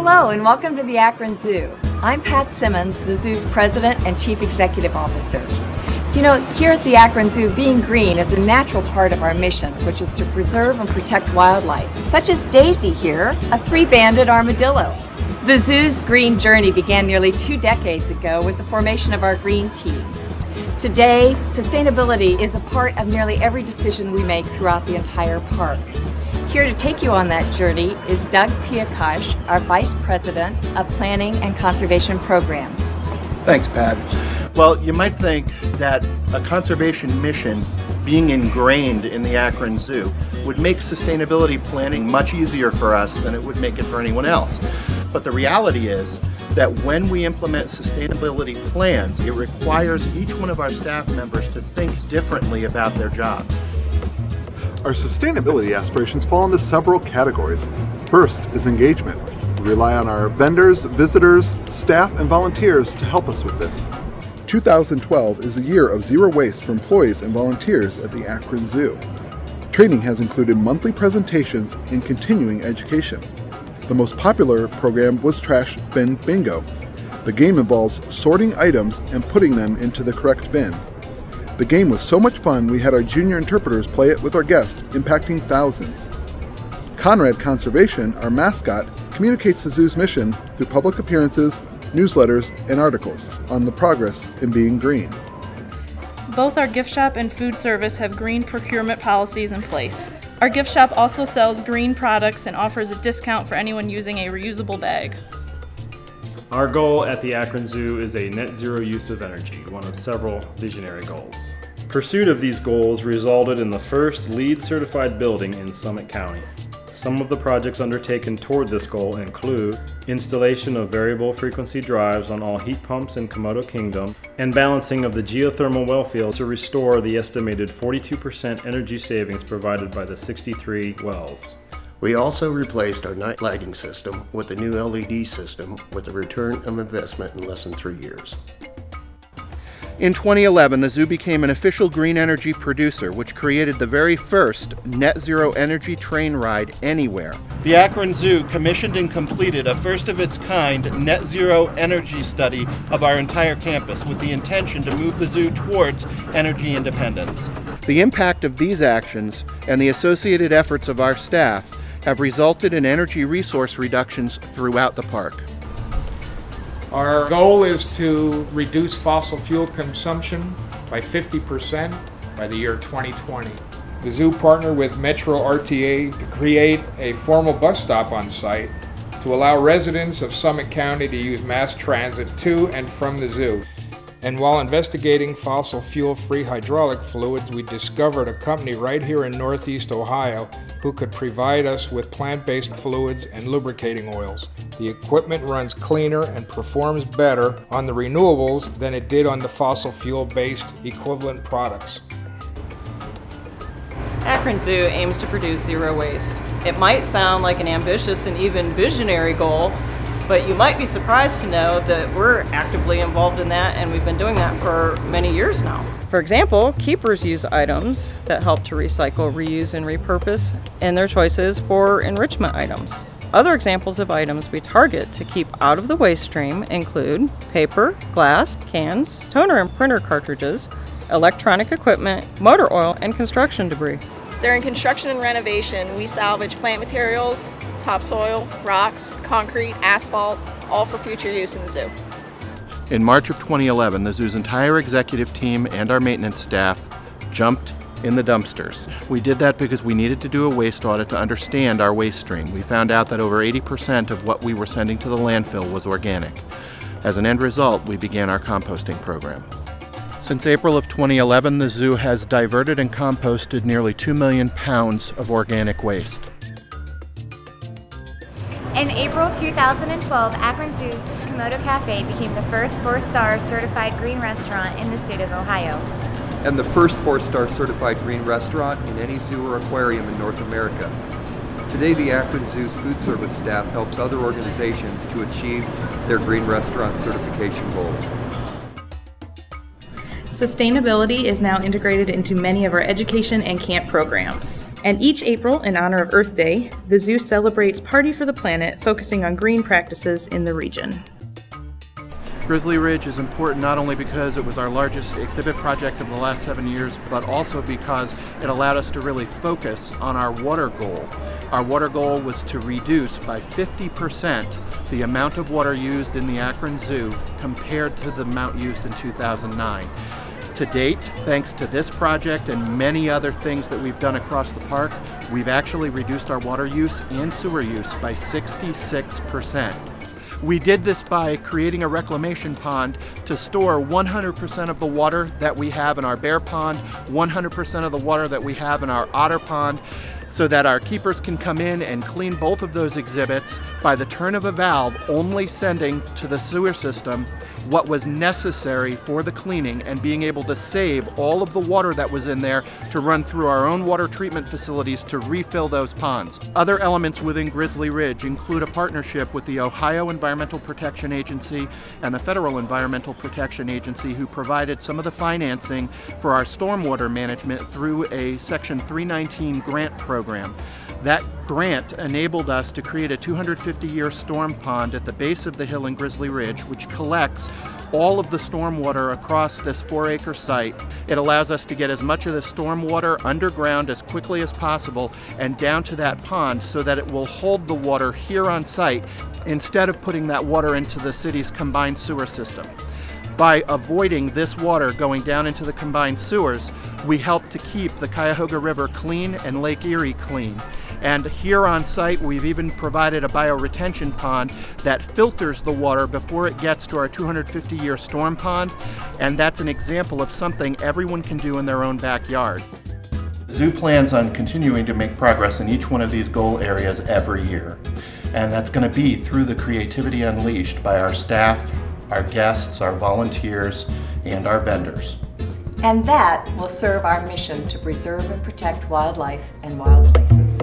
Hello and welcome to the Akron Zoo. I'm Pat Simmons, the zoo's president and chief executive officer. You know, here at the Akron Zoo, being green is a natural part of our mission, which is to preserve and protect wildlife, such as Daisy here, a three-banded armadillo. The zoo's green journey began nearly 2 decades ago with the formation of our green team. Today, sustainability is a part of nearly every decision we make throughout the entire park. Here to take you on that journey is Doug Piakash, our Vice President of Planning and Conservation Programs. Thanks, Pat. Well, you might think that a conservation mission being ingrained in the Akron Zoo would make sustainability planning much easier for us than it would make it for anyone else. But the reality is that when we implement sustainability plans, it requires each one of our staff members to think differently about their job. Our sustainability aspirations fall into several categories. First is engagement. We rely on our vendors, visitors, staff, and volunteers to help us with this. 2012 is the year of zero waste for employees and volunteers at the Akron Zoo. Training has included monthly presentations and continuing education. The most popular program was Trash Bin Bingo. The game involves sorting items and putting them into the correct bin. The game was so much fun we had our junior interpreters play it with our guests, impacting thousands. Conrad Conservation, our mascot, communicates the zoo's mission through public appearances, newsletters, and articles on the progress in being green. Both our gift shop and food service have green procurement policies in place. Our gift shop also sells green products and offers a discount for anyone using a reusable bag. Our goal at the Akron Zoo is a net zero use of energy, one of several visionary goals. Pursuit of these goals resulted in the first LEED certified building in Summit County. Some of the projects undertaken toward this goal include installation of variable frequency drives on all heat pumps in Komodo Kingdom and balancing of the geothermal well field to restore the estimated 42% energy savings provided by the 63 wells. We also replaced our night lighting system with a new LED system with a return of investment in less than 3 years. In 2011, the zoo became an official green energy producer, which created the very first net zero energy train ride anywhere. The Akron Zoo commissioned and completed a first of its kind net zero energy study of our entire campus with the intention to move the zoo towards energy independence. The impact of these actions and the associated efforts of our staff have resulted in energy resource reductions throughout the park. Our goal is to reduce fossil fuel consumption by 50% by the year 2020. The zoo partnered with Metro RTA to create a formal bus stop on site to allow residents of Summit County to use mass transit to and from the zoo. And while investigating fossil fuel-free hydraulic fluids, we discovered a company right here in Northeast Ohio who could provide us with plant-based fluids and lubricating oils. The equipment runs cleaner and performs better on the renewables than it did on the fossil fuel-based equivalent products. Akron Zoo aims to produce zero waste. It might sound like an ambitious and even visionary goal, but you might be surprised to know that we're actively involved in that, and we've been doing that for many years now. For example, keepers use items that help to recycle, reuse, and repurpose in their choices for enrichment items. Other examples of items we target to keep out of the waste stream include paper, glass, cans, toner and printer cartridges, electronic equipment, motor oil, and construction debris. During construction and renovation, we salvage plant materials, topsoil, rocks, concrete, asphalt, all for future use in the zoo. In March of 2011, the zoo's entire executive team and our maintenance staff jumped in the dumpsters. We did that because we needed to do a waste audit to understand our waste stream. We found out that over 80% of what we were sending to the landfill was organic. As an end result, we began our composting program. Since April of 2011, the zoo has diverted and composted nearly 2 million pounds of organic waste. In April 2012, Akron Zoo's Komodo Cafe became the first 4-star certified green restaurant in the state of Ohio. And the first 4-star certified green restaurant in any zoo or aquarium in North America. Today, the Akron Zoo's food service staff helps other organizations to achieve their green restaurant certification goals. Sustainability is now integrated into many of our education and camp programs. And each April, in honor of Earth Day, the zoo celebrates Party for the Planet, focusing on green practices in the region. Grizzly Ridge is important not only because it was our largest exhibit project of the last 7 years, but also because it allowed us to really focus on our water goal. Our water goal was to reduce by 50% the amount of water used in the Akron Zoo compared to the amount used in 2009. To date, thanks to this project and many other things that we've done across the park, we've actually reduced our water use and sewer use by 66%. We did this by creating a reclamation pond to store 100% of the water that we have in our bear pond, 100% of the water that we have in our otter pond, so that our keepers can come in and clean both of those exhibits by the turn of a valve, only sending to the sewer system what was necessary for the cleaning and being able to save all of the water that was in there to run through our own water treatment facilities to refill those ponds. Other elements within Grizzly Ridge include a partnership with the Ohio Environmental Protection Agency and the Federal Environmental Protection Agency, who provided some of the financing for our stormwater management through a Section 319 grant program. That grant enabled us to create a 250-year storm pond at the base of the hill in Grizzly Ridge, which collects all of the stormwater across this 4-acre site. It allows us to get as much of the stormwater underground as quickly as possible and down to that pond so that it will hold the water here on site instead of putting that water into the city's combined sewer system. By avoiding this water going down into the combined sewers, we help to keep the Cuyahoga River clean and Lake Erie clean. And here on site, we've even provided a bioretention pond that filters the water before it gets to our 250-year storm pond. And that's an example of something everyone can do in their own backyard. The zoo plans on continuing to make progress in each one of these goal areas every year. And that's going to be through the creativity unleashed by our staff, our guests, our volunteers, and our vendors. And that will serve our mission to preserve and protect wildlife and wild places.